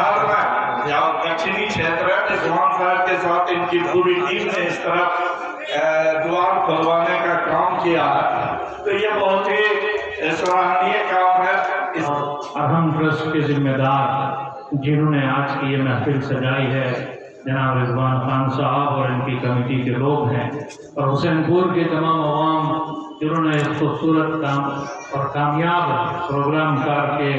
शहर में या दक्षिणी क्षेत्र है, जवान साहब के साथ इनकी पूरी टीम ने इस तरफ द्वार खुलवाने का काम किया है, तो ये बहुत ही सराहनीय काम है। अरहम ट्रस्ट के जिम्मेदार जिन्होंने आज की ये महफिल सजाई है, जनाब रिजवान खान साहब और इनकी कमेटी के लोग हैं, और हुसैनपुर के तमाम अवाम जिन्होंने इस खूबसूरत काम और कामयाब प्रोग्राम करके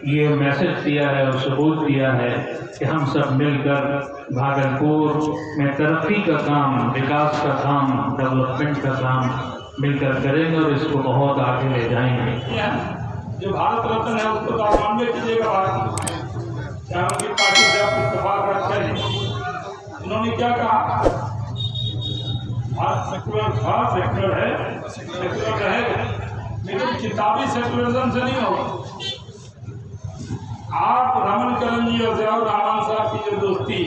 ये मैसेज दिया है और सबूत दिया है कि हम सब मिलकर भागलपुर में तरक्की का काम, विकास का काम, डेवलपमेंट का काम मिलकर करेंगे और इसको बहुत आगे ले जाएंगे। जो भारत रत्न है उसको तो मानवे कीजिएगा, भारत क्या उनकी पार्टी से आप इत्तेफाक रखते हैं। उन्होंने क्या कहा, भारत सेक्युलर है, सेक्युलर रहेगा, लेकिन किताबी सेक्युलरिज्म से नहीं होगा। आप रमन करण जी और ज़ियाउर रहमान साहब की जो दोस्ती,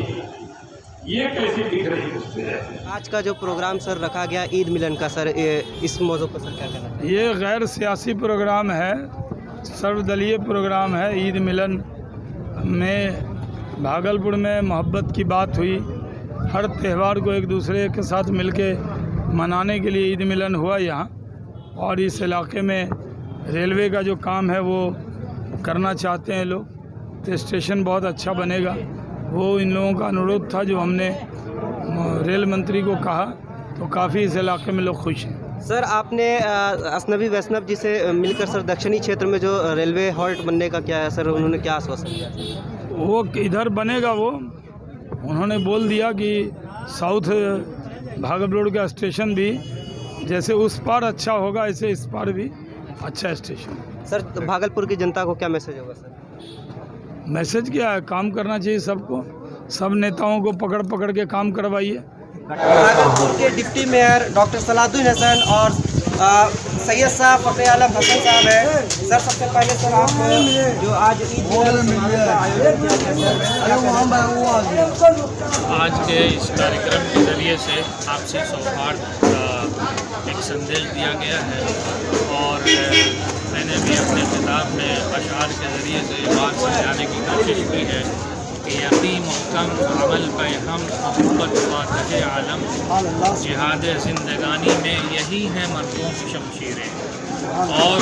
ये कैसी दिख रही है? आज का जो प्रोग्राम सर रखा गया ईद मिलन का, सर इस मौजू पर सर क्या कहना है? ये गैर सियासी प्रोग्राम है, सर्वदलीय प्रोग्राम है। ईद मिलन में भागलपुर में मोहब्बत की बात हुई, हर त्यौहार को एक दूसरे के साथ मिलके मनाने के लिए ईद मिलन हुआ यहाँ। और इस इलाके में रेलवे का जो काम है वो करना चाहते हैं लोग, तो स्टेशन बहुत अच्छा बनेगा। वो इन लोगों का अनुरोध था जो हमने रेल मंत्री को कहा, तो काफ़ी इस इलाके में लोग खुश हैं। सर आपने असनवी वैष्णव जी से मिलकर सर दक्षिणी क्षेत्र में जो रेलवे हॉल्ट बनने का क्या है सर, उन्होंने क्या आश्वासन दिया? वो इधर बनेगा, वो उन्होंने बोल दिया कि साउथ भागलपुर का स्टेशन भी जैसे उस पार अच्छा होगा, ऐसे इस पार भी अच्छा स्टेशन। सर भागलपुर की जनता को क्या मैसेज होगा सर? मैसेज क्या है, काम करना चाहिए सबको, सब नेताओं को पकड़ पकड़ के काम करवाइए। भागलपुर के deputy mayor doctor Salahuddin Hasan और सैयद साहब फखरे आलम हसन साहब हैं। सर सबसे पहले सर आप जो आज ईद का आयोजन किया गया, आज के इस कार्यक्रम के ज़रिए से आपसी सौहार्द का एक संदेश दिया गया है, और मैंने भी अपने किताब में अशआर के ज़रिए से बात समझाने की कोशिश की है कि यकीन महकम अमल पे हम मोहब्बत फातह आलम, जिहाद ज़िंदगानी में यही हैं मर्दों की शमशीरें। और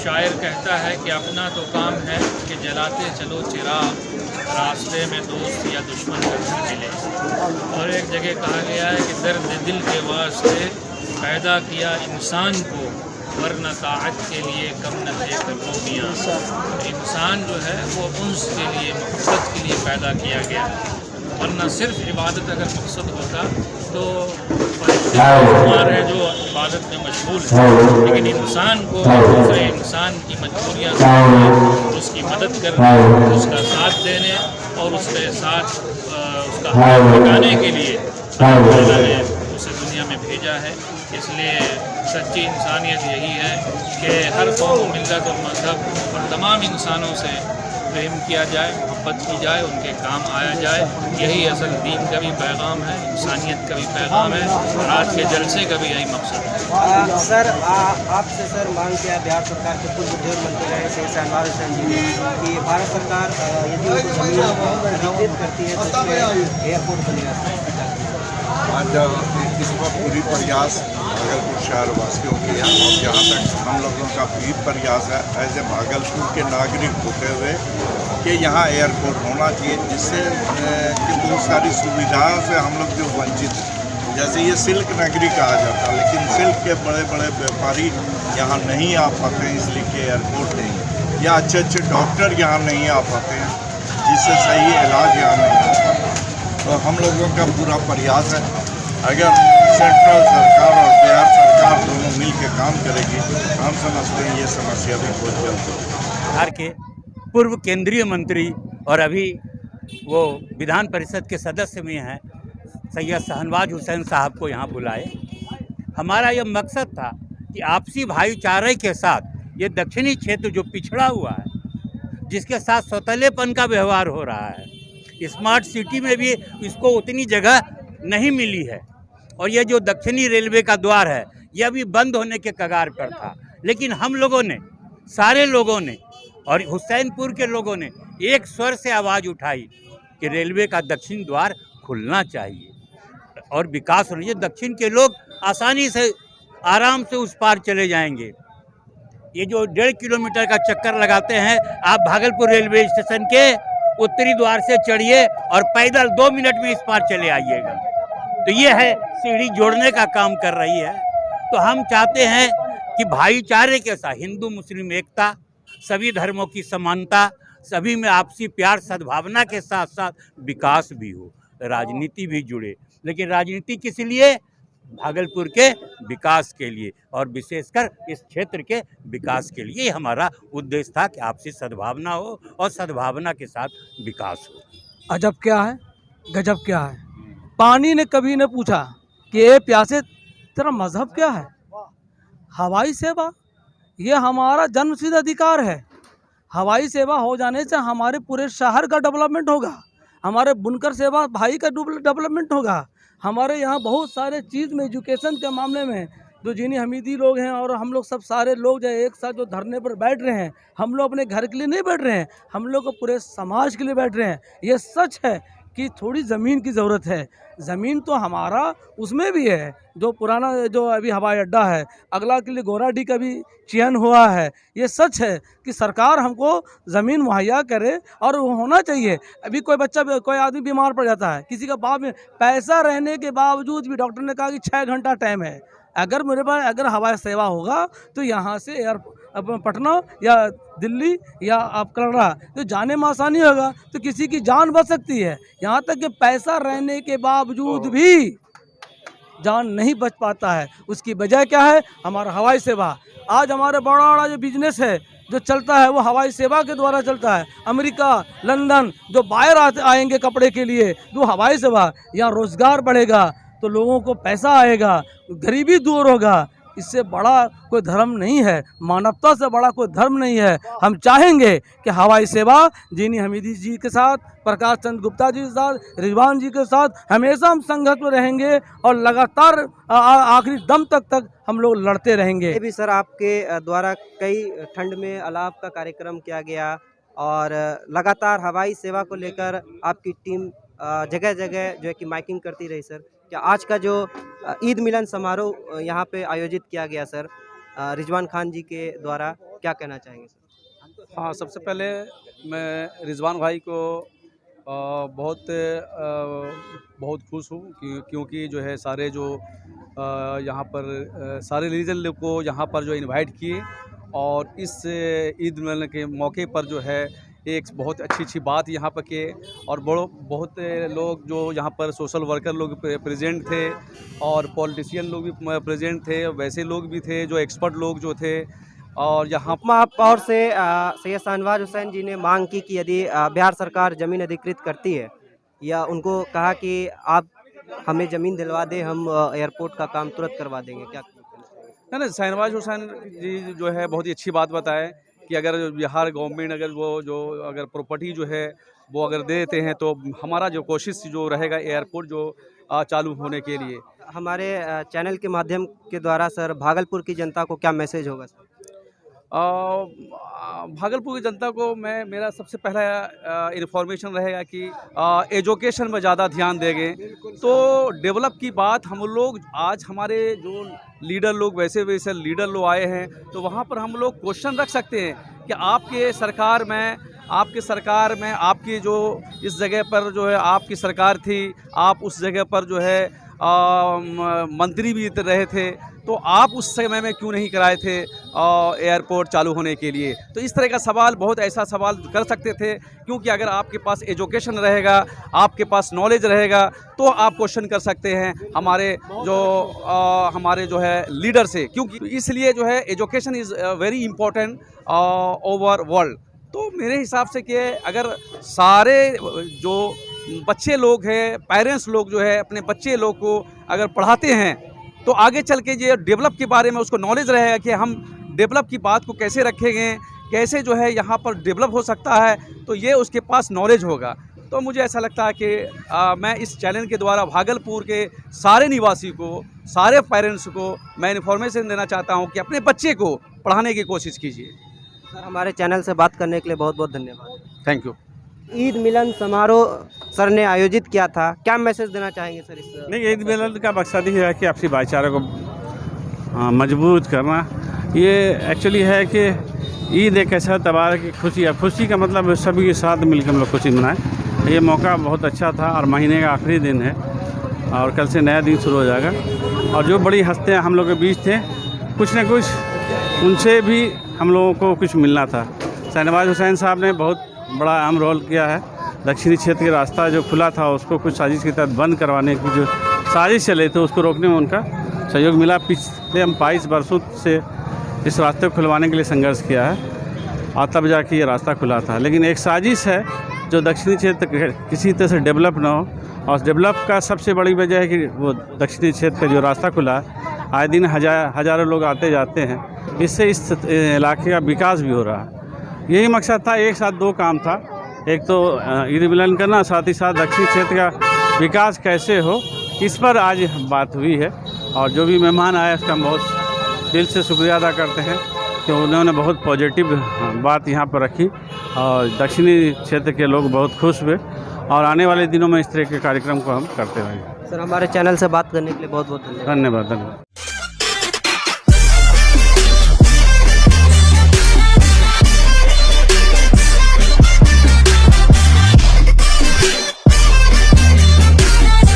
शायर कहता है कि अपना तो काम है कि जलाते चलो चिराग, रास्ते में दोस्त या दुश्मन कभी मिले। और एक जगह कहा गया है कि दर्द दिल के वास्ते पैदा किया इंसान को, वरना ताअत के लिए कम न थे करो मियाँ। इंसान जो है वो उन्स के लिए, मोहब्बत के लिए पैदा किया गया, वरना सिर्फ इबादत अगर मकसद होता तो फरिश्ते हैं जो इबादत में मशगूल है, लेकिन इंसान को दूसरे इंसान की मजबूरियाँ समझने, उसकी मदद करने, उसका साथ देने और उसके साथ उसका हाथ लगाने के लिए अल्लाह ने उसे दुनिया में भेजा है। इसलिए सच्ची इंसानियत यही है कि हर कौम, मिल्लत और मज़हब और तमाम इंसानों से प्रेम किया जाए, मोहब्बत की जाए, उनके काम आया जाए। यही असल दीन का भी पैगाम है, इंसानियत का भी पैगाम है, और आज के जलसे का भी यही मकसद है। सर आपसे सर मांग किया बिहार सरकार के पूर्व उद्योग मंत्री रहे शहनवाज हुसैन जी ने कि भारत सरकार यदि जमीन करती है तो एयरपोर्ट बनेगा। आज इस वक्त पूरी प्रयास भागलपुर शहर वासियों की है, और जहाँ तक हम लोगों का भी प्रयास है एज ए भागलपुर के नागरिक होते हुए कि यहाँ एयरपोर्ट होना चाहिए, जिससे कि बहुत सारी सुविधाओं से हम लोग जो वंचित हैं। जैसे ये सिल्क नगरी कहा जाता है, लेकिन सिल्क के बड़े बड़े व्यापारी यहाँ नहीं आ पाते हैं, इसलिए कि एयरपोर्ट नहीं, या अच्छे अच्छे डॉक्टर यहाँ नहीं आ पाते हैं, जिससे सही इलाज यहाँ नहीं हो पाता। तो हम लोगों का पूरा प्रयास है, अगर सेंट्रल सरकार और बिहार सरकार दोनों मिल के काम करेगी, हम समझते हैं ये समस्या भी बहुत जल्द होगी। बिहार के पूर्व केंद्रीय मंत्री और अभी वो विधान परिषद के सदस्य भी हैं, सैयद शहनवाज हुसैन साहब को यहाँ बुलाए। हमारा यह मकसद था कि आपसी भाईचारे के साथ ये दक्षिणी क्षेत्र जो पिछड़ा हुआ है, जिसके साथ सौतेलेपन का व्यवहार हो रहा है, स्मार्ट सिटी में भी इसको उतनी जगह नहीं मिली है, और ये जो दक्षिणी रेलवे का द्वार है यह भी बंद होने के कगार पर था। लेकिन हम लोगों ने, सारे लोगों ने और हुसैनपुर के लोगों ने एक स्वर से आवाज़ उठाई कि रेलवे का दक्षिण द्वार खुलना चाहिए और विकास होना चाहिए। दक्षिण के लोग आसानी से आराम से उस पार चले जाएंगे। ये जो 1.5 किलोमीटर का चक्कर लगाते हैं, आप भागलपुर रेलवे स्टेशन के उत्तरी द्वार से चढ़िए और पैदल 2 मिनट में इस पार चले आइएगा। तो ये है सीढ़ी जोड़ने का काम कर रही है। तो हम चाहते हैं कि भाईचारे के साथ हिंदू मुस्लिम एकता, सभी धर्मों की समानता, सभी में आपसी प्यार सद्भावना के साथ साथ विकास भी हो, राजनीति भी जुड़े। लेकिन राजनीति किस लिए? भागलपुर के विकास के लिए और विशेषकर इस क्षेत्र के विकास के लिए हमारा उद्देश्य था कि आपसी सद्भावना हो और सद्भावना के साथ विकास हो। अजब क्या है, गजब क्या है। पानी ने कभी न पूछा कि ये प्यासे तेरा मजहब क्या है। हवाई सेवा ये हमारा जन्मसिद्ध अधिकार है। हवाई सेवा हो जाने से हमारे पूरे शहर का डेवलपमेंट होगा, हमारे बुनकर सेवा भाई का डेवलपमेंट होगा। हमारे यहाँ बहुत सारे चीज़ में एजुकेशन के मामले में जो जीनी हमीदी लोग हैं और हम लोग सब सारे लोग जो एक साथ जो धरने पर बैठ रहे हैं, हम लोग अपने घर के लिए नहीं बैठ रहे हैं, हम लोग को पूरे समाज के लिए बैठ रहे हैं। ये सच है कि थोड़ी ज़मीन की ज़रूरत है। ज़मीन तो हमारा उसमें भी है, जो पुराना जो अभी हवाई अड्डा है, अगला के लिए गोराडी का भी चयन हुआ है। ये सच है कि सरकार हमको ज़मीन मुहैया करे और वो होना चाहिए। अभी कोई बच्चा कोई आदमी बीमार पड़ जाता है, किसी का बाप में पैसा रहने के बावजूद भी डॉक्टर ने कहा कि 6 घंटा टाइम है। अगर मेरे पास अगर हवाई सेवा होगा तो यहाँ से पटना या दिल्ली या आप कलरा तो जाने में आसानी होगा, तो किसी की जान बच सकती है। यहाँ तक कि पैसा रहने के बावजूद भी जान नहीं बच पाता है। उसकी वजह क्या है? हमारा हवाई सेवा। आज हमारे बड़ा बड़ा जो बिजनेस है जो चलता है वो हवाई सेवा के द्वारा चलता है। अमेरिका, लंदन जो बाहर आएंगे कपड़े के लिए, वो हवाई सेवा। यहाँ रोजगार बढ़ेगा तो लोगों को पैसा आएगा, गरीबी दूर होगा। इससे बड़ा कोई धर्म नहीं है, मानवता से बड़ा कोई धर्म नहीं है। हम चाहेंगे कि हवाई सेवा जीनी हमीदी जी के साथ, प्रकाश चंद्र गुप्ता जी के साथ, रिजवान जी के साथ हमेशा हम संघर्ष में रहेंगे और लगातार आखिरी दम तक हम लोग लड़ते रहेंगे। ये भी सर आपके द्वारा कई ठंड में अलाव का कार्यक्रम किया गया और लगातार हवाई सेवा को लेकर आपकी टीम जगह जगह जो है कि माइकिंग करती रही। सर क्या आज का जो ईद मिलन समारोह यहाँ पे आयोजित किया गया सर रिजवान खान जी के द्वारा, क्या कहना चाहेंगे सर? हाँ, सबसे पहले मैं रिजवान भाई को बहुत खुश हूँ क्योंकि जो है सारे जो यहाँ पर सारे रिलीजन लोग को यहाँ पर जो इनवाइट किए और इस ईद मिलन के मौके पर जो है एक बहुत अच्छी बात यहाँ पर के और बहुत लोग जो यहाँ पर सोशल वर्कर लोग प्रेजेंट थे और पॉलिटिशियन लोग भी प्रेजेंट थे, वैसे लोग भी थे जो एक्सपर्ट लोग जो थे। और यहाँ महापौर से सैयद शाहनवाज हुसैन जी ने मांग की कि यदि बिहार सरकार ज़मीन अधिकृत करती है या उनको कहा कि आप हमें ज़मीन दिलवा दें, हम एयरपोर्ट का काम तुरंत करवा देंगे, क्या? नहीं, शाहनवाज हुसैन जी जो है बहुत ही अच्छी बात बताए कि अगर बिहार गवर्नमेंट अगर वो जो अगर प्रॉपर्टी जो है वो अगर दे देते हैं तो हमारा जो कोशिश जो रहेगा एयरपोर्ट जो चालू होने के लिए। हमारे चैनल के माध्यम के द्वारा सर भागलपुर की जनता को क्या मैसेज होगा सर? भागलपुर की जनता को मेरा सबसे पहला इन्फॉर्मेशन रहेगा कि एजुकेशन में ज़्यादा ध्यान देंगे तो डेवलप की बात हम लोग आज हमारे जो लीडर लोग वैसे लीडर लोग आए हैं तो वहाँ पर हम लोग क्वेश्चन रख सकते हैं कि आपके सरकार में आपकी जो इस जगह पर जो है आपकी सरकार थी, आप उस जगह पर जो है मंत्री भी रहे थे, तो आप उस समय में क्यों नहीं कराए थे एयरपोर्ट चालू होने के लिए। तो इस तरह का सवाल बहुत ऐसा सवाल कर सकते थे क्योंकि अगर आपके पास एजुकेशन रहेगा, आपके पास नॉलेज रहेगा तो आप क्वेश्चन कर सकते हैं हमारे जो है लीडर से, क्योंकि इसलिए जो है education is very important over world. तो मेरे हिसाब से कि अगर सारे जो बच्चे लोग हैं, पेरेंट्स लोग जो है अपने बच्चे लोग को अगर पढ़ाते हैं तो आगे चल के ये डेवलप के बारे में उसको नॉलेज रहेगा कि हम डेवलप की बात को कैसे रखेंगे, कैसे जो है यहाँ पर डेवलप हो सकता है, तो ये उसके पास नॉलेज होगा। तो मुझे ऐसा लगता है कि मैं इस चैनल के द्वारा भागलपुर के सारे निवासी को, सारे पेरेंट्स को मैं इन्फॉर्मेशन देना चाहता हूँ कि अपने बच्चे को पढ़ाने की कोशिश कीजिए। सर हमारे चैनल से बात करने के लिए बहुत बहुत धन्यवाद। Thank you. ईद मिलन समारोह सर ने आयोजित किया था, क्या मैसेज देना चाहेंगे सर इस? नहीं, ईद मिलन का मकसद ही है कि आपसी भाईचारे को मजबूत करना। ये एक्चुअली है कि ईद एक ऐसा त्यौहार है कि खुशी का मतलब सभी के साथ मिलकर हम लोग खुशी मनाएं। ये मौका बहुत अच्छा था और महीने का आखिरी दिन है और कल से नया दिन शुरू हो जाएगा। और जो बड़ी हस्तियाँ हम लोग के बीच थे, कुछ न कुछ उनसे भी हम लोगों को कुछ मिलना था। शहनवाज हुसैन साहब ने बहुत बड़ा अहम रोल किया है। दक्षिणी क्षेत्र का रास्ता जो खुला था उसको कुछ साजिश के तहत बंद करवाने की जो साजिश चले थे उसको रोकने में उनका सहयोग मिला। पिछले हम 22 वर्षों से इस रास्ते को खुलवाने के लिए संघर्ष किया है और तब जाके ये रास्ता खुला था। लेकिन एक साजिश है जो दक्षिणी क्षेत्र किसी तरह से डेवलप ना हो, और डेवलप का सबसे बड़ी वजह है कि वो दक्षिणी क्षेत्र का जो रास्ता खुला है, आए दिन हज़ारों लोग आते जाते हैं, इससे इस इलाके का विकास भी हो रहा है। यही मकसद था। एक साथ दो काम था, एक तो ईद मिलन करना, साथ ही साथ दक्षिणी क्षेत्र का विकास कैसे हो, इस पर आज बात हुई है। और जो भी मेहमान आए उसका हम बहुत दिल से शुक्रिया अदा करते हैं कि उन्होंने बहुत पॉजिटिव बात यहाँ पर रखी और दक्षिणी क्षेत्र के लोग बहुत खुश हुए। और आने वाले दिनों में इस तरह के कार्यक्रम को हम करते रहेंगे। सर हमारे चैनल से बात करने के लिए बहुत बहुत धन्यवाद। धन्यवाद।